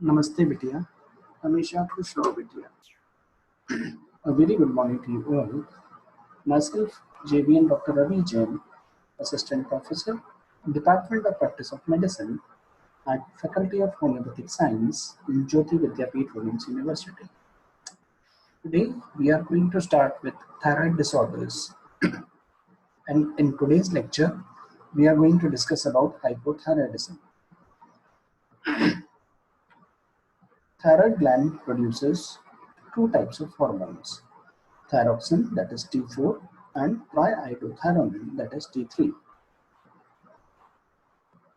नमस्ते बिटिया हमेशा खुश रहो बिटिया A very good morning to you all. Myself, JVN Dr. Ravi Jain, Assistant Professor, Department of Practice of Medicine at Faculty of Homeopathic Science in Jyoti Vidyapeeth Women's University. Today, we are going to start with thyroid disorders. And in today's lecture, we are going to discuss about hypothyroidism. Thyroid gland produces two types of hormones, thyroxine, that is T4, and triiodothyronine, that is T3.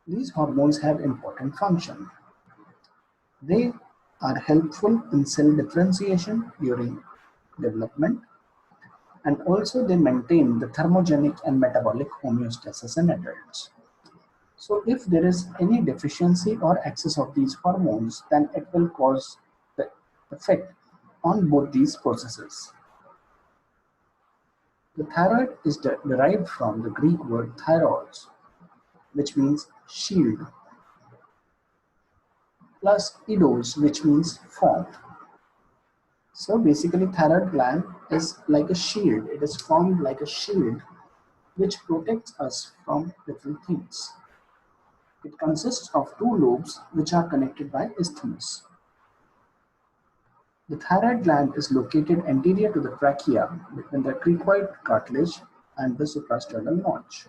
These hormones have important function. They are helpful in cell differentiation during development, and also they maintain the thermogenic and metabolic homeostasis in adults. So if there is any deficiency or excess of these hormones, then it will cause the effect on both these processes. The thyroid is derived from the Greek word thyros, which means shield, plus eidos, which means form. So basically thyroid gland is like a shield. It is formed like a shield which protects us from different things. It consists of two lobes which are connected by isthmus. The thyroid gland is located anterior to the trachea between the cricoid cartilage and the suprasternal notch.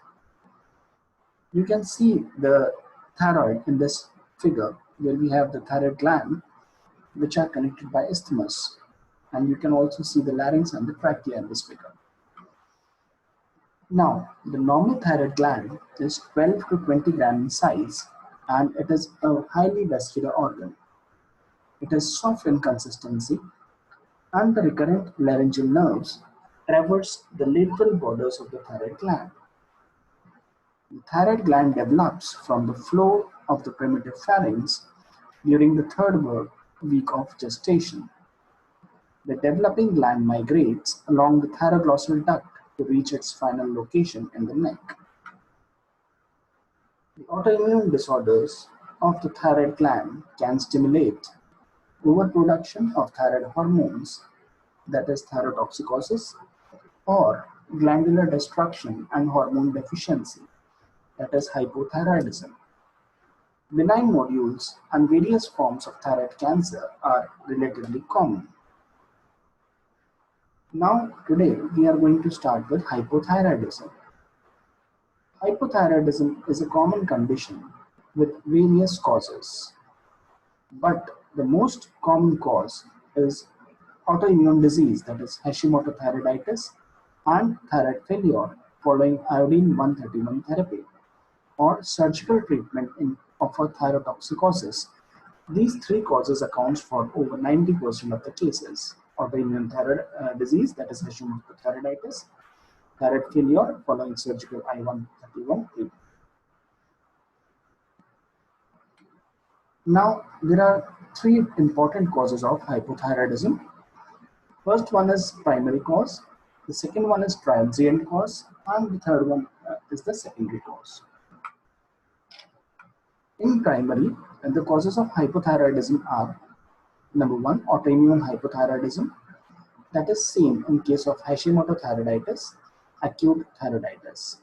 You can see the thyroid in this figure where we have the thyroid gland which are connected by isthmus, and you can also see the larynx and the trachea in this figure. Now, the normal thyroid gland is 12 to 20 gram in size, and it is a highly vascular organ. It is soft in consistency, and the recurrent laryngeal nerves traverse the lateral borders of the thyroid gland. The thyroid gland develops from the floor of the primitive pharynx during the third week of gestation. The developing gland migrates along the thyroglossal duct to reach its final location in the neck. The autoimmune disorders of the thyroid gland can stimulate overproduction of thyroid hormones, that is thyrotoxicosis, or glandular destruction and hormone deficiency, that is hypothyroidism. Benign nodules and various forms of thyroid cancer are relatively common. Now, today we are going to start with hypothyroidism. Hypothyroidism is a common condition with various causes, but the most common cause is autoimmune disease, that is Hashimoto thyroiditis, and thyroid failure following iodine 131 therapy, or surgical treatment of a thyrotoxicosis. These three causes accounts for over 90% of the cases. Autoimmune thyroid disease, that is Hashimoto thyroiditis, thyroid failure following surgical I-131 treatment. Now, there are three important causes of hypothyroidism. First one is primary cause, the second one is transient cause, and the third one is the secondary cause. In primary, the causes of hypothyroidism are: number one, autoimmune hypothyroidism, that is seen in case of Hashimoto thyroiditis, acute thyroiditis.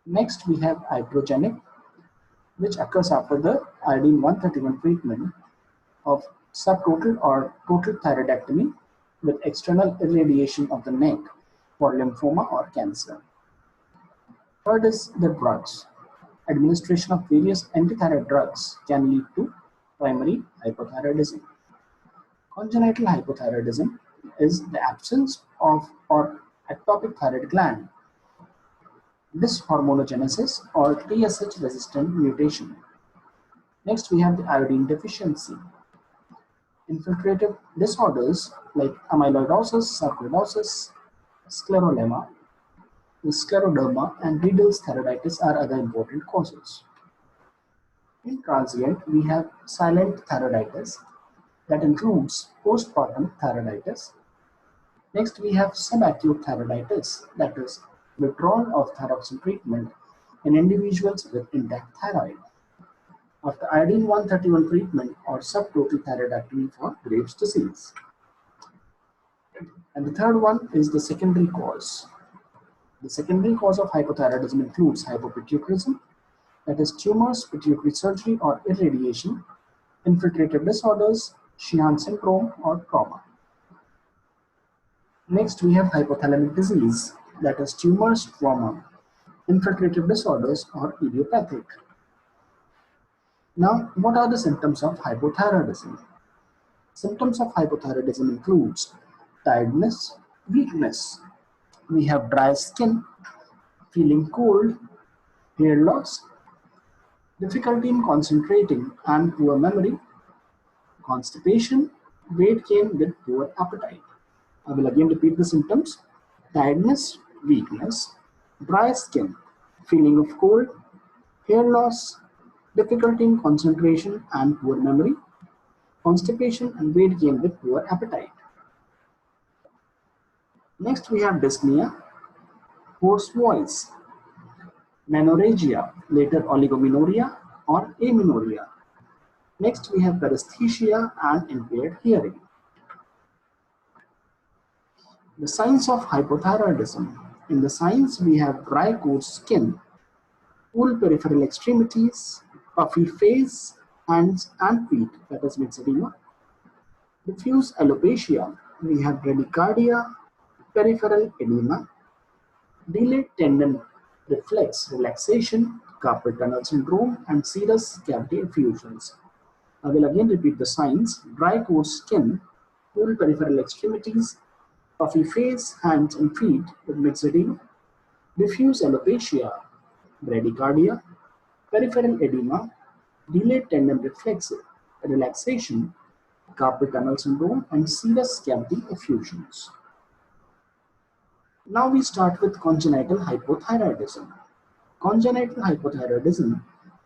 Next, we have iatrogenic, which occurs after the iodine 131 treatment of subtotal or total thyroidectomy with external irradiation of the neck for lymphoma or cancer. Third is the drugs. Administration of various antithyroid drugs can lead to primary hypothyroidism. Congenital hypothyroidism is the absence of or ectopic thyroid gland, dyshormonogenesis or TSH resistant mutation. Next, we have the iodine deficiency. Infiltrative disorders like amyloidosis, sarcoidosis, scleroderma, and Riedl's thyroiditis are other important causes. In transient, we have silent thyroiditis that includes postpartum thyroiditis. Next, we have subacute thyroiditis, that is withdrawal of thyroxine treatment in individuals with intact thyroid. after iodine 131 treatment or subtotal thyroidectomy for Graves' disease. And the third one is the secondary cause. The secondary cause of hypothyroidism includes hypopituitarism, that is tumors, pituitary surgery or irradiation, infiltrative disorders, Sheehan syndrome or trauma. Next we have hypothalamic disease, that is tumors, trauma, infiltrative disorders or idiopathic. Now, what are the symptoms of hypothyroidism? Symptoms of hypothyroidism includes tiredness, weakness. We have dry skin, feeling cold, hair loss, difficulty in concentrating and poor memory, constipation, weight gain with poor appetite. I will again repeat the symptoms: tiredness, weakness, dry skin, feeling of cold, hair loss, difficulty in concentration and poor memory, constipation and weight gain with poor appetite. Next we have dyspnea, hoarse voice, menorrhagia, later oligomenorrhea or amenorrhea. Next we have paresthesia and impaired hearing. The signs of hypothyroidism. In the signs we have dry coarse skin, cool peripheral extremities, puffy face, hands and feet, that is myxedema. Diffuse alopecia, we have bradycardia, peripheral edema, delayed tendon reflex relaxation, carpal tunnel syndrome, and serous cavity effusions. I will again repeat the signs: dry coarse skin, cool peripheral extremities, puffy face, hands and feet with myxedema, diffuse alopecia, bradycardia, peripheral edema, delayed tendon reflex relaxation, carpal tunnel syndrome, and serous cavity effusions. Now we start with congenital hypothyroidism. Congenital hypothyroidism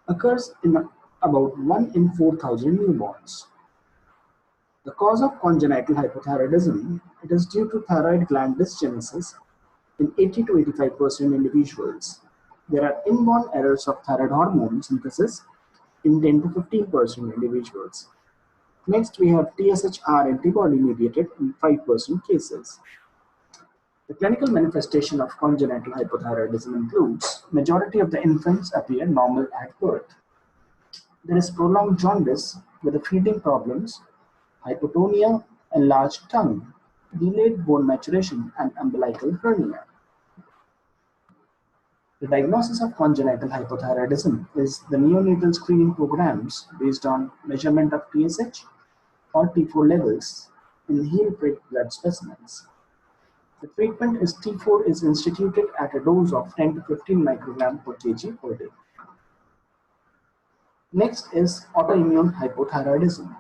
occurs in about 1 in 4,000 newborns. The cause of congenital hypothyroidism, it is due to thyroid gland dysgenesis in 80 to 85% individuals. There are inborn errors of thyroid hormone synthesis in 10 to 15% individuals. Next, we have TSHR antibody mediated in 5% cases. The clinical manifestation of congenital hypothyroidism includes majority of the infants appear normal at birth. There is prolonged jaundice with the feeding problems, hypotonia, enlarged tongue, delayed bone maturation, and umbilical hernia. The diagnosis of congenital hypothyroidism is the neonatal screening programs based on measurement of TSH or T4 levels in heel prick blood specimens. The treatment is T4 is instituted at a dose of 10 to 15 microgram per kg per day. Next is autoimmune hypothyroidism.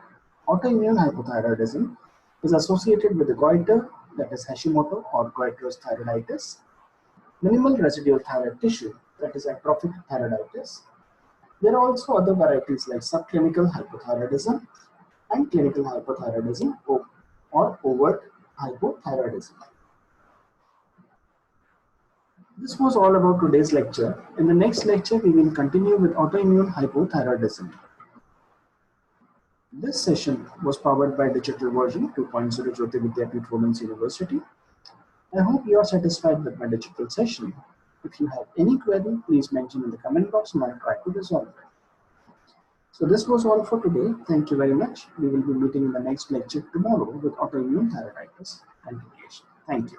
Autoimmune hypothyroidism is associated with the goiter, that is Hashimoto or goitrous thyroiditis, minimal residual thyroid tissue, that is atrophic thyroiditis. There are also other varieties like subclinical hypothyroidism and clinical hypothyroidism or overt hypothyroidism. This was all about today's lecture. In the next lecture, we will continue with autoimmune hypothyroidism. This session was powered by Digital Version 2.0 Jyoti Vidyapeeth Women's University. I hope you are satisfied with my digital session. If you have any query, please mention in the comment box and I'll try to resolve it. So this was all for today. Thank you very much. We will be meeting in the next lecture tomorrow with autoimmune thyroiditis continuation. Thank you.